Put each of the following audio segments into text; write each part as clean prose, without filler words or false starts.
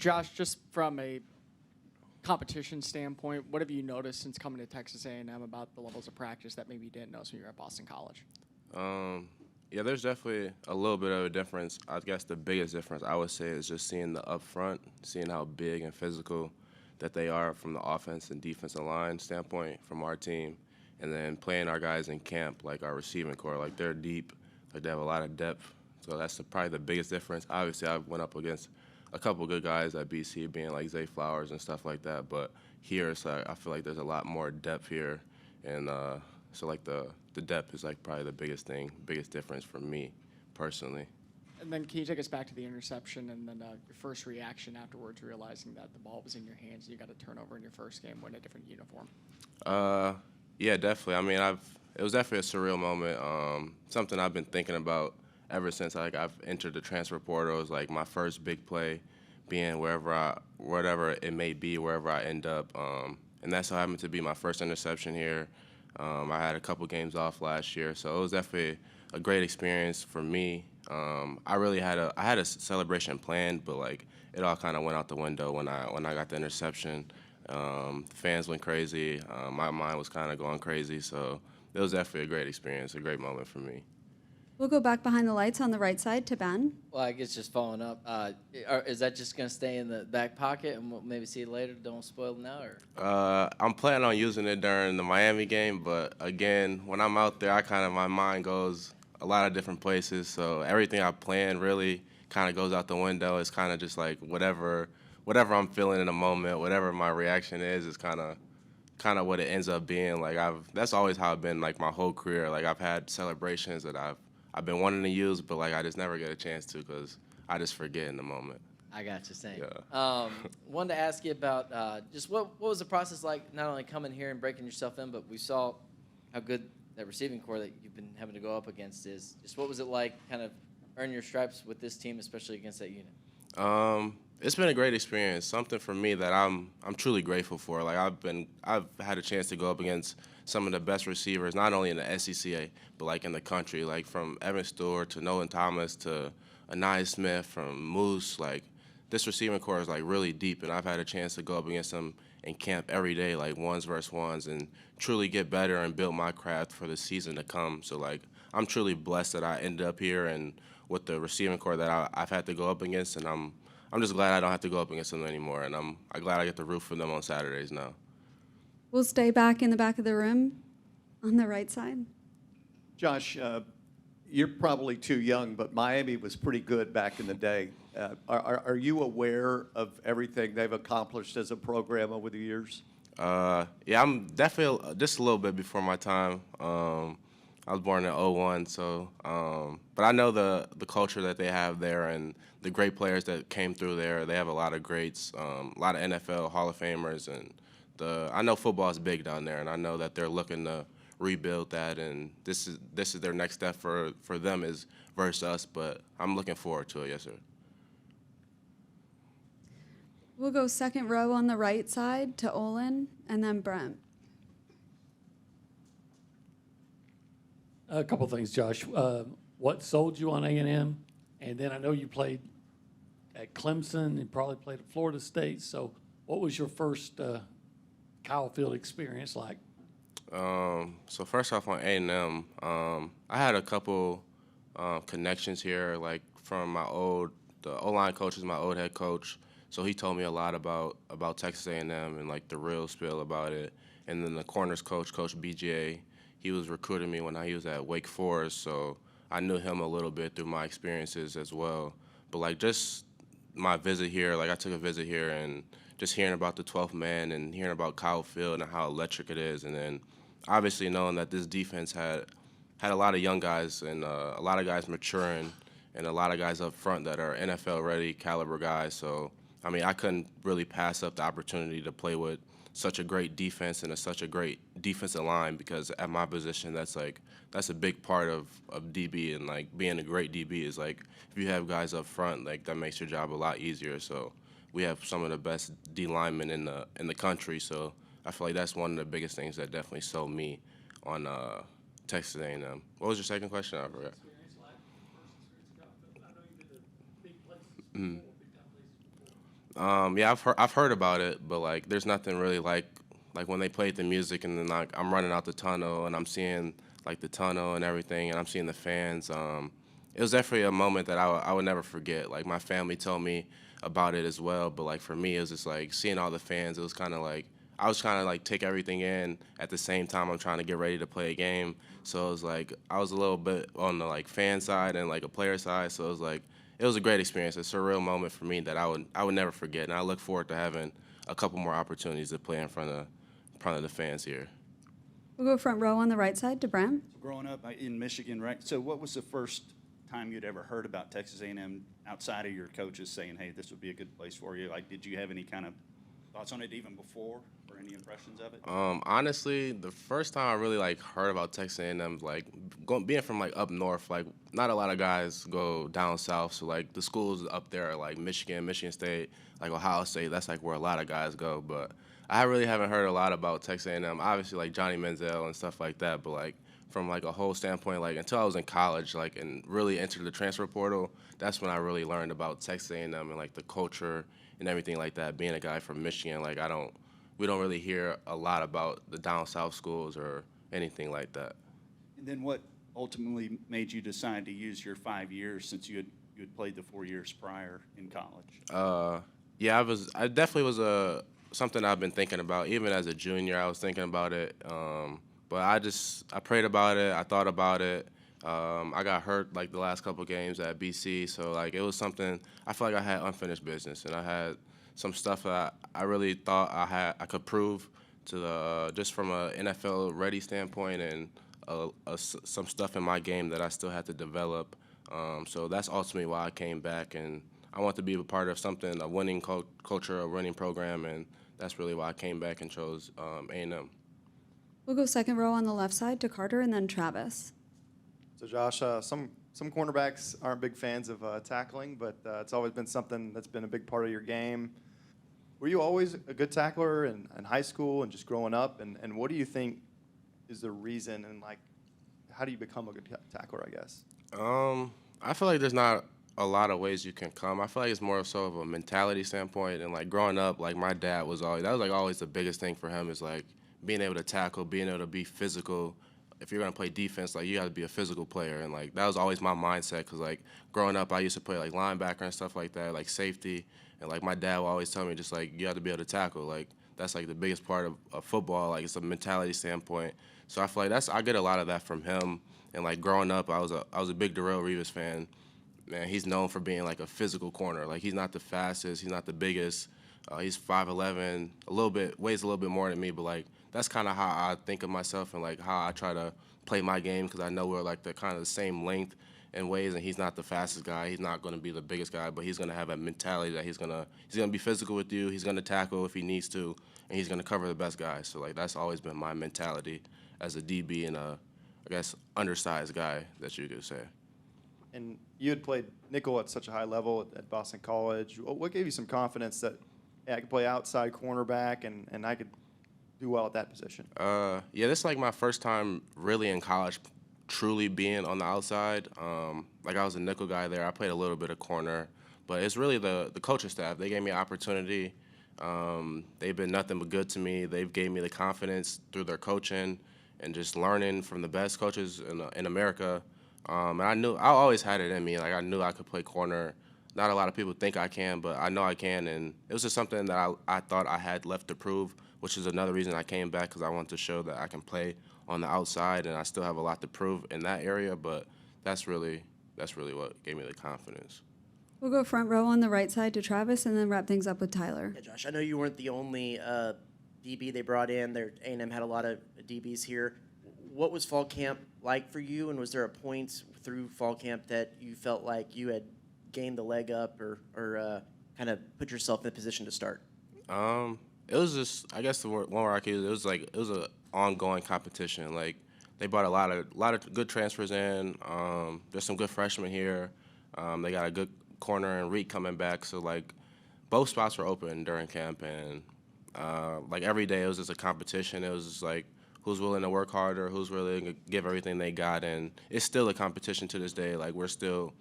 Josh, just from a competition standpoint, what have you noticed since coming to Texas A&M about the levels of practice that maybe you didn't notice when you were at Boston College? Yeah, there's definitely a little bit of a difference. I guess the biggest difference I would say is just seeing the upfront, seeing how big and physical that they are from the offense and defensive line standpoint from our team, and then playing our guys in camp, like our receiving core, like they're deep, like they have a lot of depth. So that's probably the biggest difference. Obviously, I went up against a couple good guys at BC, being like Zay Flowers and stuff like that. But here, it's like, I feel like there's a lot more depth here, and so like the depth is like probably the biggest thing, biggest difference for me personally. And then can you take us back to the interception and then your first reaction afterwards, realizing that the ball was in your hands and you got a turnover in your first game wearing a different uniform? Yeah, definitely. I mean, it was definitely a surreal moment. Something I've been thinking about ever since I've entered the transfer portal. Is like my first big play being whatever it may be, wherever I end up. And that's so happened to be my first interception here. I had a couple games off last year, so it was definitely a great experience for me. I had a celebration planned, but like it all kind of went out the window when I got the interception. Fans went crazy. My mind was kind of going crazy, so it was definitely a great experience, a great moment for me. We'll go back behind the lights on the right side to Ben. Well, I guess just following up, is that just going to stay in the back pocket and we'll maybe see it later? Don't spoil it now? Or? I'm planning on using it during the Miami game, but again, when I'm out there, my mind goes a lot of different places, so everything I plan really kind of goes out the window. It's kind of just like whatever I'm feeling in the moment, whatever my reaction is kind of what it ends up being. Like that's always how I've been like my whole career. Like I've had celebrations that I've been wanting to use, but like I just never get a chance to because I just forget in the moment. I got you, same. Yeah. Wanted to ask you about just what was the process like, not only coming here and breaking yourself in, but we saw how good that receiving core that you've been having to go up against is. Just what was it like kind of earn your stripes with this team, especially against that unit? It's been a great experience, something for me that I'm truly grateful for. Like I've had a chance to go up against some of the best receivers, not only in the SEC, but like in the country, like from Evan Stewart to Nolan Thomas to Anai Smith from Moose. Like this receiving core is like really deep, and I've had a chance to go up against them in camp every day, like ones versus ones, and truly get better and build my craft for the season to come. So like I'm truly blessed that I ended up here and with the receiving core that I've had to go up against, and I'm just glad I don't have to go up against them anymore, and I'm glad I get to root for them on Saturdays now. We'll stay back in the back of the room on the right side. Josh, you're probably too young, but Miami was pretty good back in the day. Are you aware of everything they've accomplished as a program over the years? Yeah, I'm definitely just a little bit before my time. I was born in '01, so but I know the culture that they have there and the great players that came through there. They have a lot of greats, a lot of NFL Hall of Famers, and I know football is big down there, and I know that they're looking to rebuild that, and this is their next step for them is versus us. But I'm looking forward to it. Yes, sir. We'll go second row on the right side to Olin and then Brent. A couple things, Josh. What sold you on A&M? And then I know you played at Clemson and probably played at Florida State. So what was your first Kyle Field experience like? So first off on A&M, I had a couple connections here, like from the O-line coach is my old head coach. So he told me a lot about Texas A&M and like the real spiel about it. And then the corners coach, Coach BJ, he was recruiting me when he was at Wake Forest, so I knew him a little bit through my experiences as well. But like just my visit here, like I took a visit here and just hearing about the 12th man and hearing about Kyle Field and how electric it is, and then obviously knowing that this defense had a lot of young guys and a lot of guys maturing and a lot of guys up front that are NFL-ready caliber guys. So, I mean, I couldn't really pass up the opportunity to play with such a great defense and such a great defensive line, because at my position, that's a big part of DB, and like being a great DB is like if you have guys up front, like that makes your job a lot easier. So we have some of the best D linemen in the country. So I feel like that's one of the biggest things that definitely sold me on Texas A&M. What was your second question? I forgot. Yeah, I've heard about it, but like there's nothing really like when they played the music and then like I'm running out the tunnel and I'm seeing like the tunnel and everything and I'm seeing the fans. It was definitely a moment that I would never forget. Like my family told me about it as well, but like for me it was just like seeing all the fans. It was kind of like I was trying to like take everything in at the same time I'm trying to get ready to play a game. So it was like I was a little bit on the like fan side and like a player side. So it was like it was a great experience, a surreal moment for me that I would never forget, and I look forward to having a couple more opportunities to play in front of the fans here. We'll go front row on the right side to Bram. Growing up in Michigan, right? So what was the first time you'd ever heard about Texas A&M outside of your coaches saying, hey, this would be a good place for you? Like, did you have any kind of thoughts on it even before or any impressions of it? Honestly, the first time I really like heard about Texas A&M, like being from like up north, like not a lot of guys go down south. So like the schools up there are like Michigan, Michigan State, like Ohio State. That's like where a lot of guys go. But I really haven't heard a lot about Texas A&M. Obviously like Johnny Manziel and stuff like that. But like from like a whole standpoint, like until I was in college, like and really entered the transfer portal, that's when I really learned about Texas A&M and like the culture and everything like that. Being a guy from Michigan, like we don't really hear a lot about the down south schools or anything like that. And then what ultimately made you decide to use your 5 years since you had played the 4 years prior in college? Yeah, I definitely was something I've been thinking about. Even as a junior, I was thinking about it. But I prayed about it. I thought about it. I got hurt like the last couple games at BC, so like it was something I feel like I had unfinished business, and I had some stuff that I really thought I could prove to the just from a NFL ready standpoint, and some stuff in my game that I still had to develop. So that's ultimately why I came back, and I want to be a part of something, a winning culture, a winning program, and that's really why I came back and chose A&M. We'll go second row on the left side to Carter and then Travis. So Josh, some cornerbacks aren't big fans of tackling, but it's always been something that's been a big part of your game. Were you always a good tackler in high school and just growing up? And what do you think is the reason, and like, how do you become a good tackler, I guess? I feel like there's not a lot of ways you can come. I feel like it's more so of a mentality standpoint. And like growing up, like my dad that was like always the biggest thing for him is like being able to tackle, being able to be physical. If you're gonna play defense, like you got to be a physical player, and like that was always my mindset. Cause like growing up, I used to play like linebacker and stuff like that, like safety, and like my dad would always tell me just like you have to be able to tackle. Like that's like the biggest part of football. Like it's a mentality standpoint. So I feel like I get a lot of that from him. And like growing up, I was a big Darrelle Revis fan. Man, he's known for being like a physical corner. Like he's not the fastest, he's not the biggest. He's 5'11", weighs a little bit more than me, but like that's kind of how I think of myself and like how I try to play my game, because I know we're like the kind of the same length and ways, and he's not the fastest guy. He's not going to be the biggest guy, but he's going to have a mentality that he's gonna be physical with you. He's going to tackle if he needs to, and he's going to cover the best guys. So like that's always been my mentality as a DB and I guess undersized guy that you could say. And you had played nickel at such a high level at Boston College. What gave you some confidence that I could play outside cornerback and I could do well at that position? Yeah, this is like my first time really in college truly being on the outside. Like I was a nickel guy there. I played a little bit of corner, but it's really the coaching staff. They gave me an opportunity. They've been nothing but good to me. They've gave me the confidence through their coaching and just learning from the best coaches in America. And I always had it in me. Like I knew I could play corner. Not a lot of people think I can, but I know I can. And it was just something that I thought I had left to prove, which is another reason I came back, because I wanted to show that I can play on the outside, and I still have a lot to prove in that area. But that's really what gave me the confidence. We'll go front row on the right side to Travis and then wrap things up with Tyler. Yeah, Josh, I know you weren't the only DB they brought in. A&M had a lot of DBs here. What was fall camp like for you, and was there a point through fall camp that you felt like you had gained the leg up or kind of put yourself in a position to start? It was just, I guess the one word I could use, it was an ongoing competition. Like they brought a lot of good transfers in. There's some good freshmen here. They got a good corner and Reek coming back. So like both spots were open during camp, and like every day it was just a competition. It was just like who's willing to work harder, who's willing to give everything they got, and it's still a competition to this day. Like we're still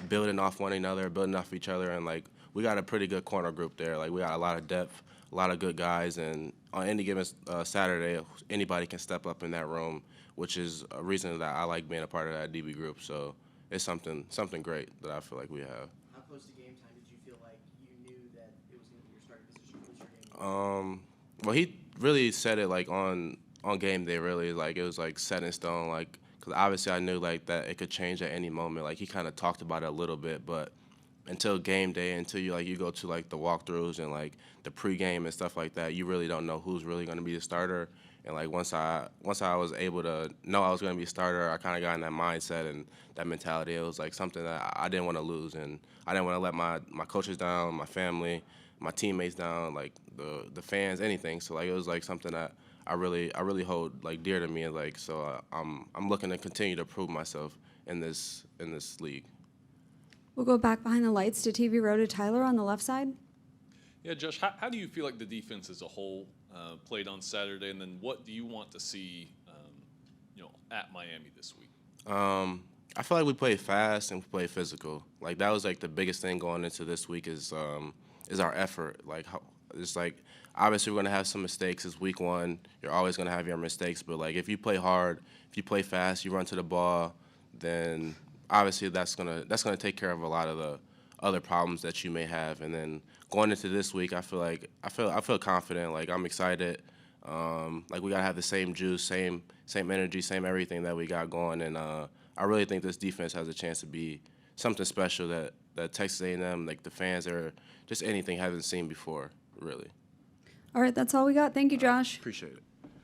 building off one another, building off each other, and like we got a pretty good corner group there. Like we got a lot of depth, a lot of good guys, and on any given Saturday, anybody can step up in that room, which is a reason that I like being a part of that DB group. So it's something great that I feel like we have. How close to game time did you feel like you knew that it was going to be your starting position for this game? Well, he really said it like on game day. Really, like it was like set in stone. Like, because obviously I knew like that it could change at any moment. Like he kind of talked about it a little bit, but until game day, until you go to like the walkthroughs and like the pregame and stuff like that, you really don't know who's really going to be the starter. And like once I was able to know I was going to be a starter, I kind of got in that mindset and that mentality. It was like something that I didn't want to lose, and I didn't want to let my coaches down, my family, my teammates down, like the fans, anything. So like it was like something that I really hold like dear to me, and like so I'm looking to continue to prove myself in this league. We'll go back behind the lights to TV Row to Tyler on the left side. Yeah, Josh, how do you feel like the defense as a whole played on Saturday, and then what do you want to see, at Miami this week? I feel like we played fast and we played physical. Like that was like the biggest thing going into this week is our effort. Like it's like obviously we're gonna have some mistakes. It's week one. You're always gonna have your mistakes, but like if you play hard, if you play fast, you run to the ball, then obviously that's gonna take care of a lot of the other problems that you may have. And then going into this week, I feel confident. Like I'm excited. Like we gotta have the same juice, same energy, same everything that we got going. And I really think this defense has a chance to be something special that Texas A&M, like the fans or just anything haven't seen before. Really. All right, that's all we got. Thank you, Josh. Appreciate it.